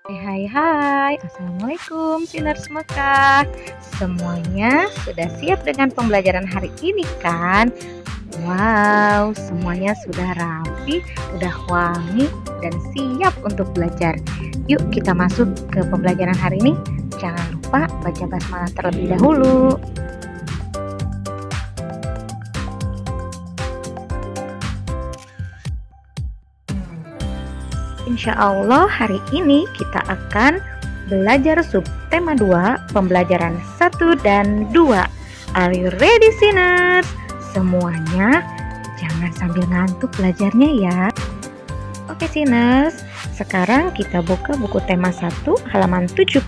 Hai, Assalamualaikum Siners Mekah. Semuanya sudah siap dengan pembelajaran hari ini kan? Wow, semuanya sudah rapi, udah wangi, dan siap untuk belajar. Yuk kita masuk ke pembelajaran hari ini. Jangan lupa baca basmalah terlebih dahulu. Insya Allah hari ini kita akan belajar subtema 2, pembelajaran 1 dan 2. Are you ready, Sinners? Semuanya jangan sambil ngantuk belajarnya ya. Oke, Sinners, sekarang kita buka buku tema 1 halaman 75.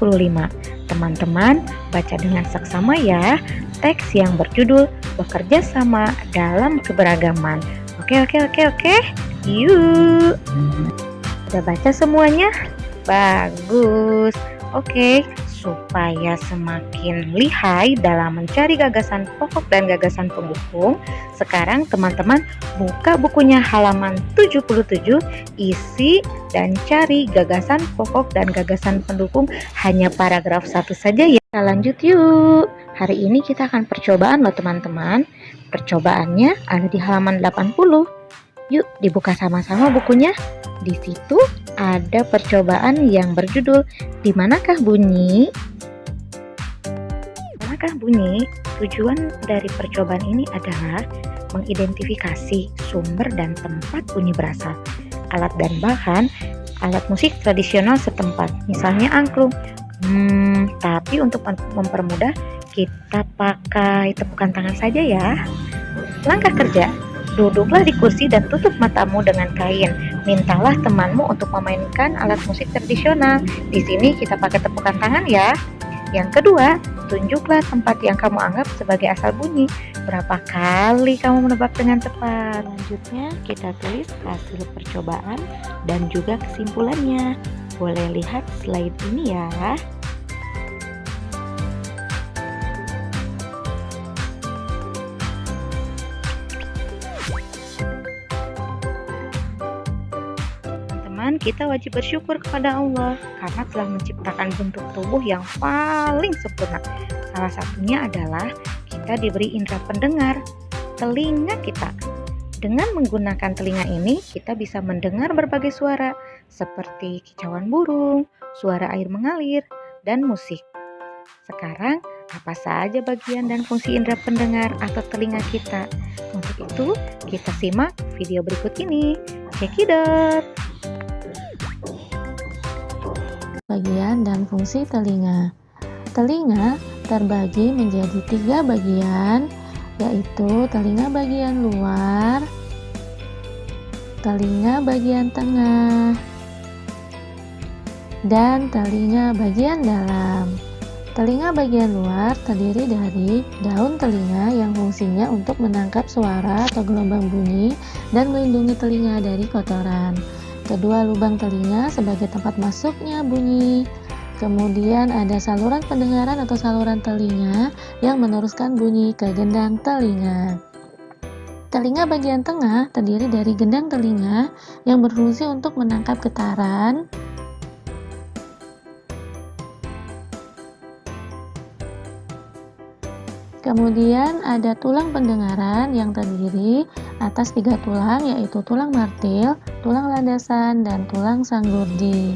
Teman-teman baca dengan saksama ya, teks yang berjudul Bekerja Sama Dalam Keberagaman. Oke. Yuk. Udah baca semuanya? Bagus. Oke, supaya semakin lihai dalam mencari gagasan pokok dan gagasan pendukung, sekarang teman-teman buka bukunya halaman 77, isi dan cari gagasan pokok dan gagasan pendukung, hanya paragraf 1 saja ya. Kita lanjut yuk. Hari ini kita akan percobaan loh teman-teman. Percobaannya ada di halaman 80. Yuk dibuka sama-sama bukunya. Di situ ada percobaan yang berjudul Di manakah bunyi? Manakah bunyi? Tujuan dari percobaan ini adalah mengidentifikasi sumber dan tempat bunyi berasal, alat dan bahan, alat musik tradisional setempat, misalnya angklung. Tapi untuk mempermudah kita pakai tepukan tangan saja ya. Langkah kerja. Duduklah di kursi dan tutup matamu dengan kain. Mintalah temanmu untuk memainkan alat musik tradisional. Di sini kita pakai tepukan tangan ya. Yang kedua, tunjuklah tempat yang kamu anggap sebagai asal bunyi. Berapa kali kamu menebak dengan tepat? Selanjutnya kita tulis hasil percobaan dan juga kesimpulannya. Boleh lihat slide ini ya. Kita wajib bersyukur kepada Allah karena telah menciptakan bentuk tubuh yang paling sempurna. Salah satunya adalah kita diberi indera pendengar, telinga kita. Dengan menggunakan telinga ini, kita bisa mendengar berbagai suara seperti kicauan burung, suara air mengalir, dan musik. Sekarang, apa saja bagian dan fungsi indera pendengar atau telinga kita? Untuk itu, kita simak video berikut ini. Check it out! Bagian dan fungsi telinga. Telinga terbagi menjadi 3 bagian, yaitu telinga bagian luar, telinga bagian tengah, dan telinga bagian dalam. Telinga bagian luar terdiri dari daun telinga yang fungsinya untuk menangkap suara atau gelombang bunyi dan melindungi telinga dari kotoran. Kedua lubang telinga sebagai tempat masuknya bunyi. Kemudian ada saluran pendengaran atau saluran telinga yang meneruskan bunyi ke gendang telinga. Telinga bagian tengah terdiri dari gendang telinga yang berfungsi untuk menangkap getaran, kemudian ada tulang pendengaran yang terdiri atas 3 tulang, yaitu tulang martil, tulang landasan, dan tulang sanggurdi.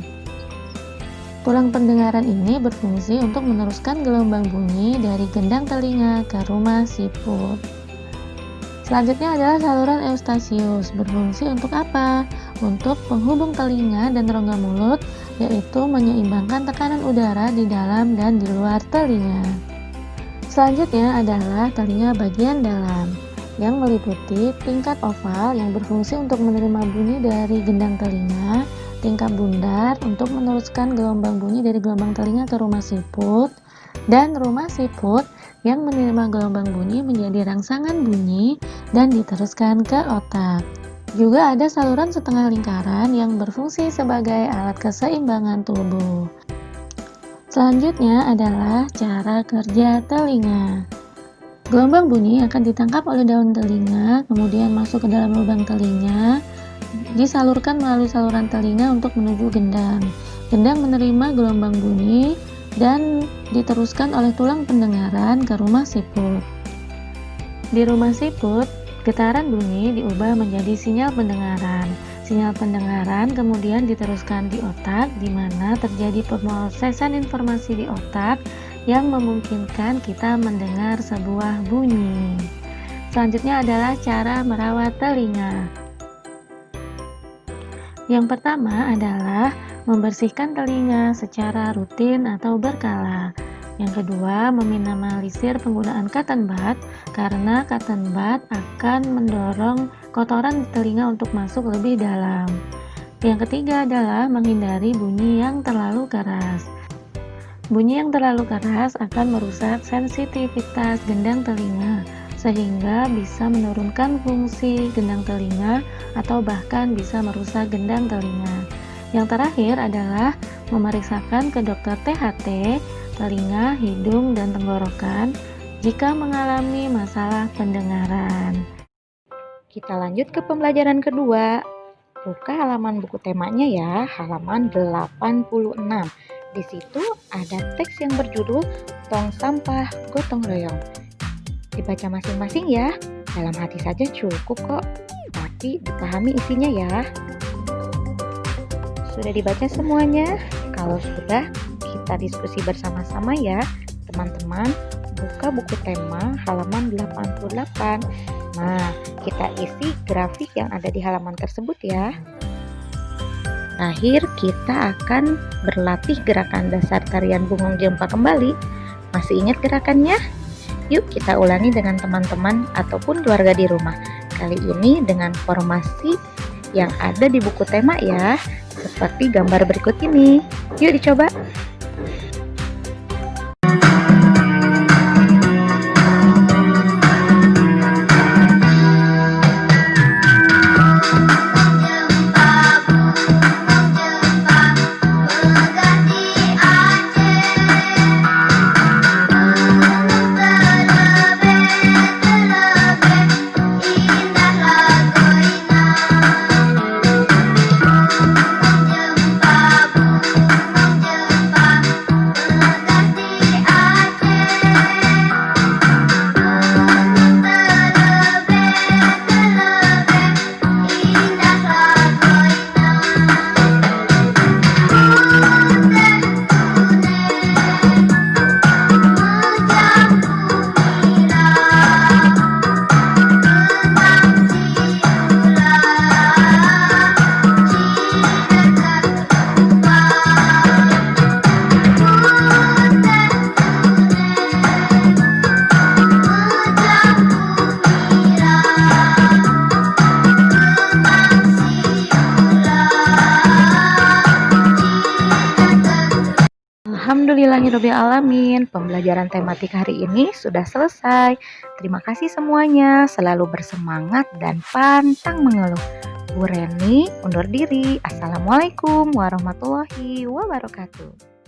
Tulang pendengaran ini berfungsi untuk meneruskan gelombang bunyi dari gendang telinga ke rumah siput. Selanjutnya adalah saluran eustasius. Berfungsi untuk apa? Untuk penghubung telinga dan rongga mulut, yaitu menyeimbangkan tekanan udara di dalam dan di luar telinga. Selanjutnya adalah telinga bagian dalam, yang meliputi tingkat oval yang berfungsi untuk menerima bunyi dari gendang telinga, tingkat bundar untuk meneruskan gelombang bunyi dari gelombang telinga ke rumah siput, dan rumah siput yang menerima gelombang bunyi menjadi rangsangan bunyi dan diteruskan ke otak. Juga ada saluran setengah lingkaran yang berfungsi sebagai alat keseimbangan tubuh. Selanjutnya adalah cara kerja telinga. Gelombang bunyi akan ditangkap oleh daun telinga, kemudian masuk ke dalam lubang telinga, disalurkan melalui saluran telinga untuk menuju gendang. Gendang menerima gelombang bunyi dan diteruskan oleh tulang pendengaran ke rumah siput. Di rumah siput, getaran bunyi diubah menjadi sinyal pendengaran. Sinyal pendengaran kemudian diteruskan di otak, di mana terjadi pemrosesan informasi di otak yang memungkinkan kita mendengar sebuah bunyi. Selanjutnya adalah cara merawat telinga. Yang pertama adalah membersihkan telinga secara rutin atau berkala. Yang kedua, meminimalisir penggunaan cotton bud karena cotton bud akan mendorong kotoran di telinga untuk masuk lebih dalam. Yang ketiga adalah menghindari bunyi yang terlalu keras. Bunyi yang terlalu keras akan merusak sensitivitas gendang telinga, sehingga bisa menurunkan fungsi gendang telinga atau bahkan bisa merusak gendang telinga. Yang terakhir adalah memeriksakan ke dokter THT, telinga, hidung, dan tenggorokan jika mengalami masalah pendengaran. Kita lanjut ke pembelajaran kedua. Buka halaman buku temanya ya, halaman 86. Di situ ada teks yang berjudul Tong Sampah Gotong Royong. Dibaca masing-masing ya, dalam hati saja cukup kok, tapi dipahami isinya ya. Sudah dibaca semuanya? Kalau sudah, kita diskusi bersama-sama ya, teman-teman. Buka buku tema halaman 88. Nah, kita isi grafik yang ada di halaman tersebut ya. Terakhir, kita akan berlatih gerakan dasar tarian Bungong Jempa kembali. Masih ingat gerakannya? Yuk kita ulangi dengan teman-teman ataupun keluarga di rumah. Kali ini dengan formasi yang ada di buku tema ya, seperti gambar berikut ini. Yuk dicoba. Alhamdulillahirobbilalamin, pembelajaran tematik hari ini sudah selesai. Terima kasih semuanya, selalu bersemangat dan pantang mengeluh. Bu Reni undur diri. Assalamualaikum warahmatullahi wabarakatuh.